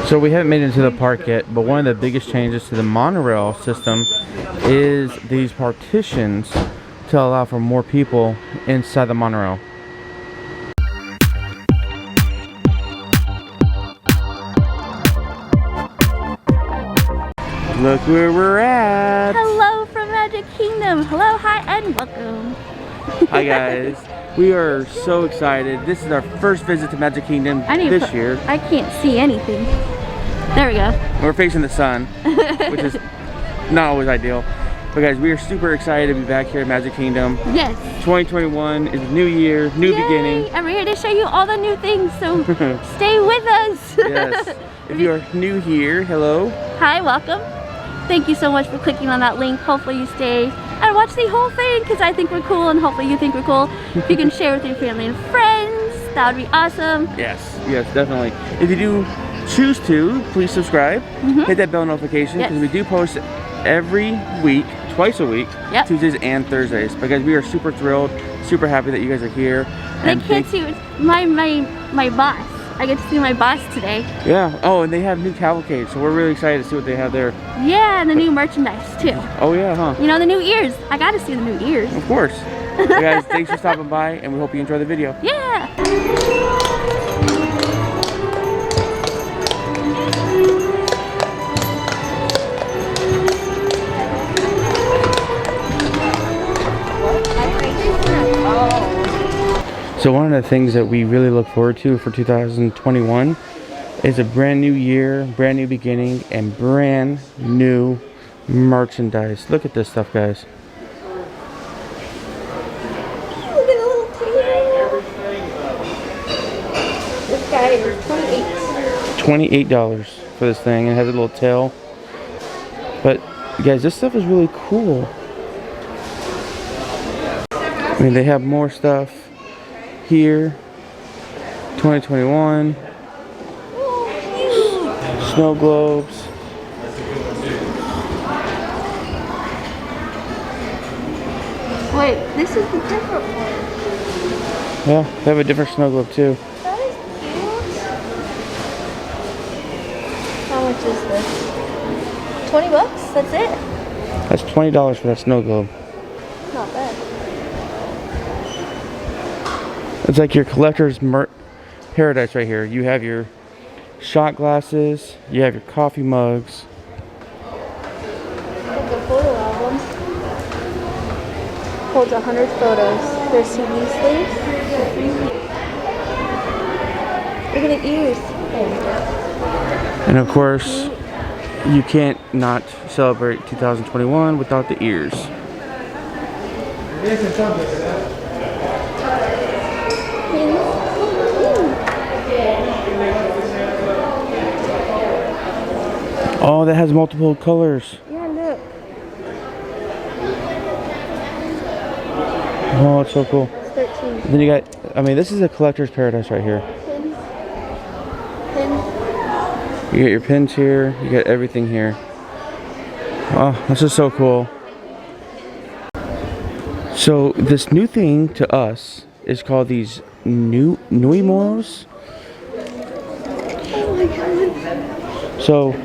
So we haven't made it into the park yet, but one of the biggest changes to the monorail system is these partitions to allow for more people inside the monorail. Look where we're at! Hello from Magic Kingdom! Hello, hi, and welcome! Hi guys! We are so excited. This is our first visit to Magic Kingdom this year. I can't see anything. There we go. We're facing the sun, which is not always ideal. But guys, we are super excited to be back here at Magic Kingdom. Yes. 2021 is a new year, new beginning. And we're here to show you all the new things, so stay with us. Yes. If you are new here, hello. Hi, welcome. Thank you so much for clicking on that link. Hopefully you stay and watch the whole thing because I think we're cool and hopefully you think we're cool. If you can share with your family and friends, that would be awesome. Yes, yes, definitely. If you do choose to, please subscribe. Hit that bell notification because we do post every week, twice a week, Tuesdays and Thursdays. But guys, we are super thrilled, super happy that you guys are here. And I can't see my boss. I get to see my boss today. Yeah. Oh, and they have new cavalcade, so we're really excited to see what they have there. Yeah, and the new merchandise too. Oh yeah, huh? You know, the new ears. I got to see the new ears. Of course. Hey guys, thanks for stopping by, and we hope you enjoy the video. Yeah. So one of the things that we really look forward to for 2021 is a brand new year, brand new beginning, and brand new merchandise. Look at this stuff, guys. Look at a little table. This guy is $28 for this thing. It has a little tail. But guys, this stuff is really cool. I mean, they have more stuff here. 2021 snow globes. Wait, this is the different one. Yeah, they have a different snow globe too. That is cute. How much is this? 20 bucks? That's it? That's $20 for that snow globe. Not bad. It's like your collector's paradise right here. You have your shot glasses, you have your coffee mugs. Like a photo album. Holds 100 photos. There's CD sleeves. Look at the ears. And of course, you can't not celebrate 2021 without the ears. Oh, that has multiple colors. Yeah, look. Oh, it's so cool. It's 13. Then you got, I mean, this is a collector's paradise right here. Pins. Pins. You got your pins here, you got everything here. Oh, this is so cool. So this new thing to us is called these Nuimos. Oh my god. So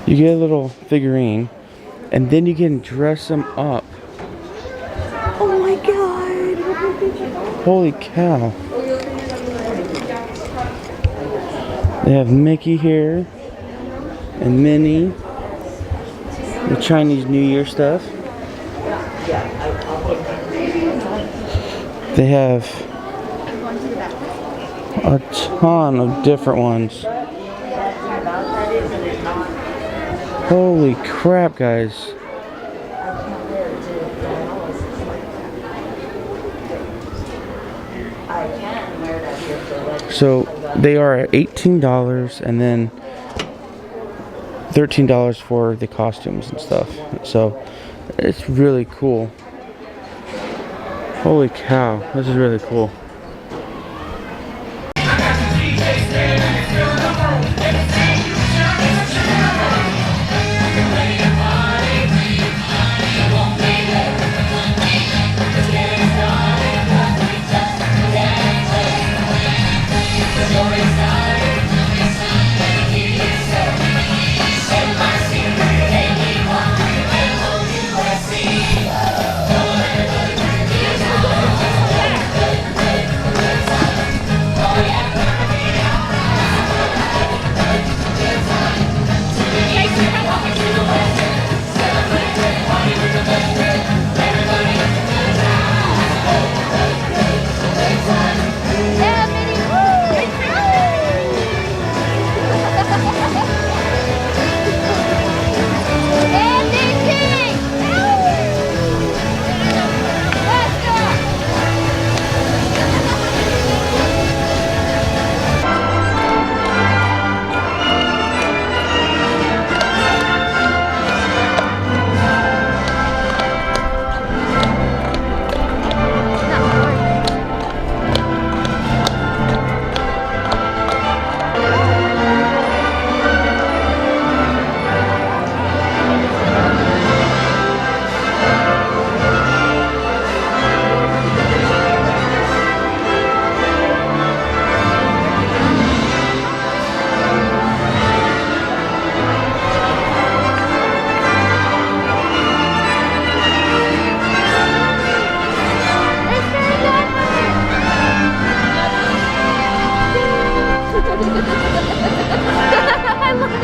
you get a little figurine, and then you can dress them up. Oh my god. Holy cow. They have Mickey here, and Minnie, the Chinese New Year stuff. They have a ton of different ones. Holy crap, guys. So they are at $18 and then $13 for the costumes and stuff. So it's really cool. Holy cow, this is really cool.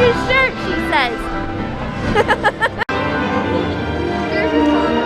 new shirt, she says. There's your phone.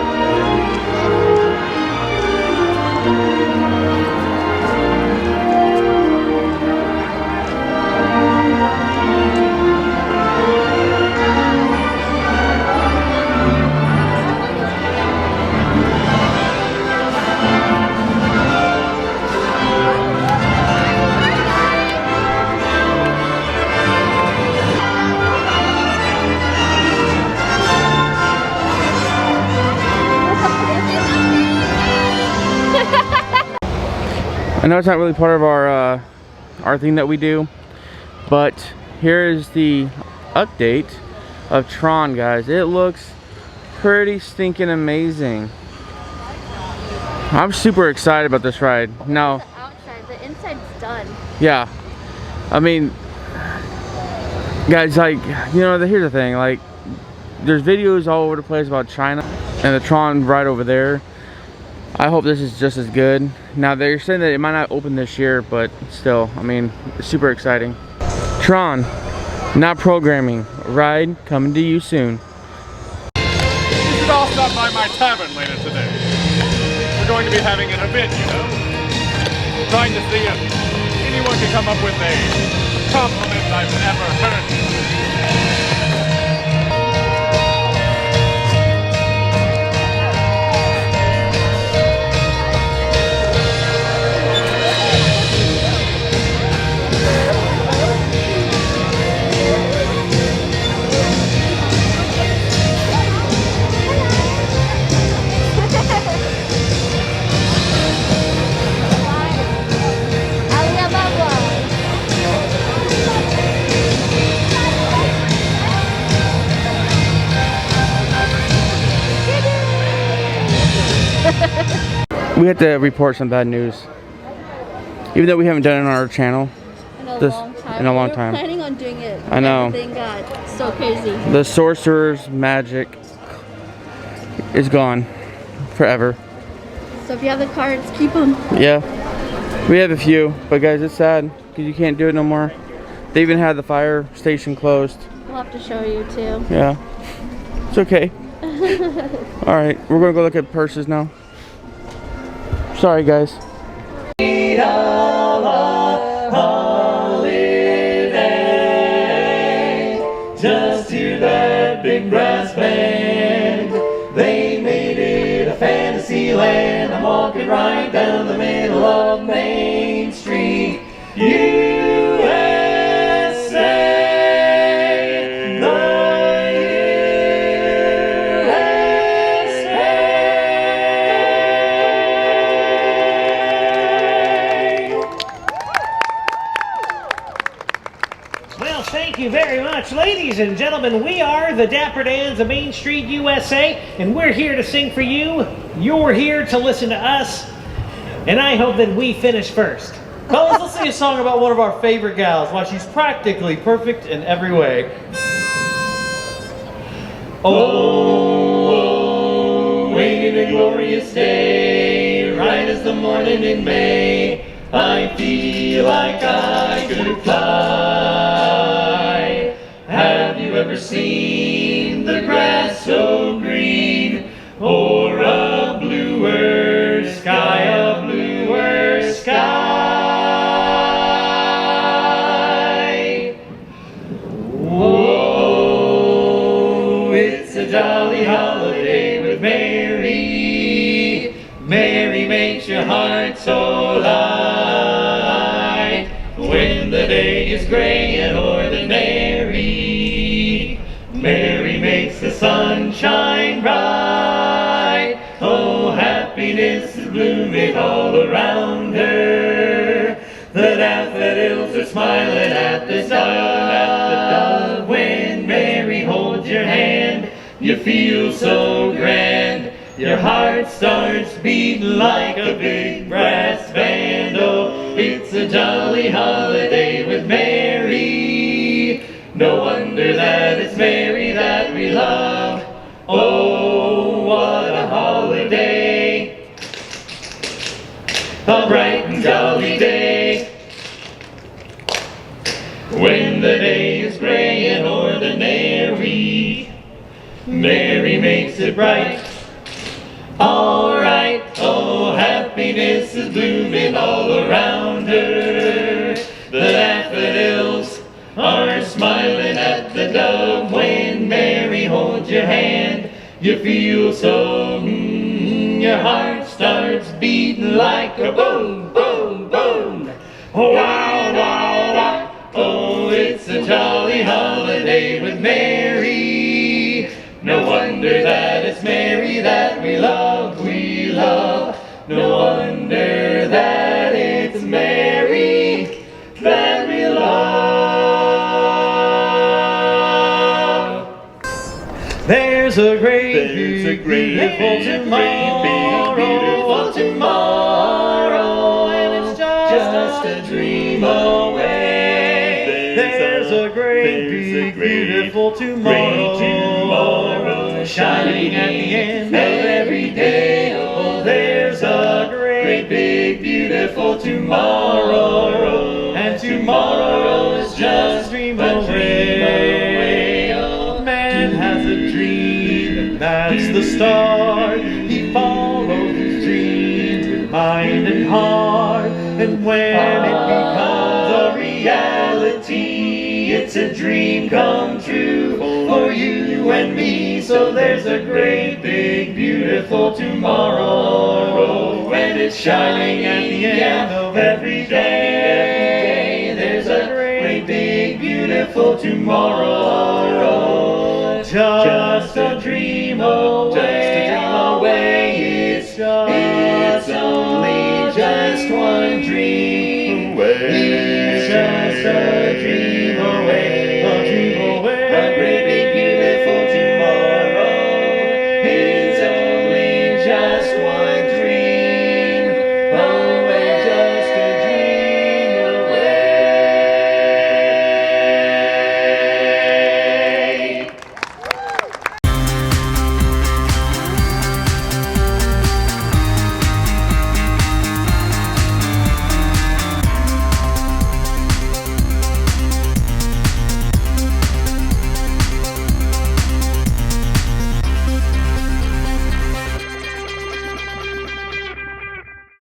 I know it's not really part of our thing that we do, but here is the update of Tron, guys. It looks pretty stinking amazing. I'm super excited about this ride. Now, the outside, the inside's done. Yeah, I mean, guys, like, you know, here's the thing, like, there's videos all over the place about China and the Tron ride over there. I hope this is just as good. Now, they're saying that it might not open this year, but still, I mean, it's super exciting. Tron, not programming, ride coming to you soon. You should all stop by my tavern later today. We're going to be having an event, you know. Trying to see if anyone can come up with a compliment I've never heard. We have to report some bad news, even though we haven't done it on our channel In a long time. We were planning on doing it. I know. Everything got so crazy. The sorcerer's magic is gone forever. So if you have the cards, keep them. Yeah, we have a few, but guys, it's sad because you can't do it no more. They even had the fire station closed. We'll have to show you too. Yeah, it's okay. All right, we're gonna go look at purses now. Sorry, guys. Just hear that big brass band. They made it a fantasy land. I'm walking right down the middle of Main Street, USA. Thank you very much, ladies and gentlemen. We are the Dapper Dans of Main Street, USA, and we're here to sing for you. You're here to listen to us, and I hope that we finish first. Fellas, let's sing a song about one of our favorite gals, why she's practically perfect in every way. Oh, waiting a glorious day, right as the morning in May, I feel like I could fly. Have you ever seen the grass so green, or a bluer sky, a bluer sky? Whoa, it's a jolly holiday with Mary. Mary makes your heart so light. When the day is gray and ordinary, Mary makes the sun shine bright. Oh, happiness is blooming all around her. The daffodils are smiling at the dawn. When Mary holds your hand, you feel so grand. Your heart starts beating like a big brass band. Oh, it's a jolly holiday with Mary. No wonder that it's Mary that we love. Oh, what a holiday. A bright and jolly day. When the day is gray and Mary makes it bright. Alright, oh, happiness is blooming all around her. The daffodils are smiling at the dove. When Mary holds your hand, you feel so, your heart starts beating like a boom, boom, boom. Wow, wow, wow. Oh, it's a jolly holiday with Mary. No wonder that it's Mary that we love, we love. No wonder that it's Mary that we love. There's a great, beautiful tomorrow, and it's just a dream away. There's a great, beautiful tomorrow, shining at the end of every day. Oh, there's a great, big, beautiful tomorrow, and tomorrow is just a dream away. Oh, man has a dream, and that's the start. He follows his dreams with mind and heart, and when it becomes a reality, it's a dream come true for you and me. So there's a great, big, beautiful tomorrow, and it's shining at the end of every day. There's a great, big, beautiful tomorrow, just a dream away. It's only just one dream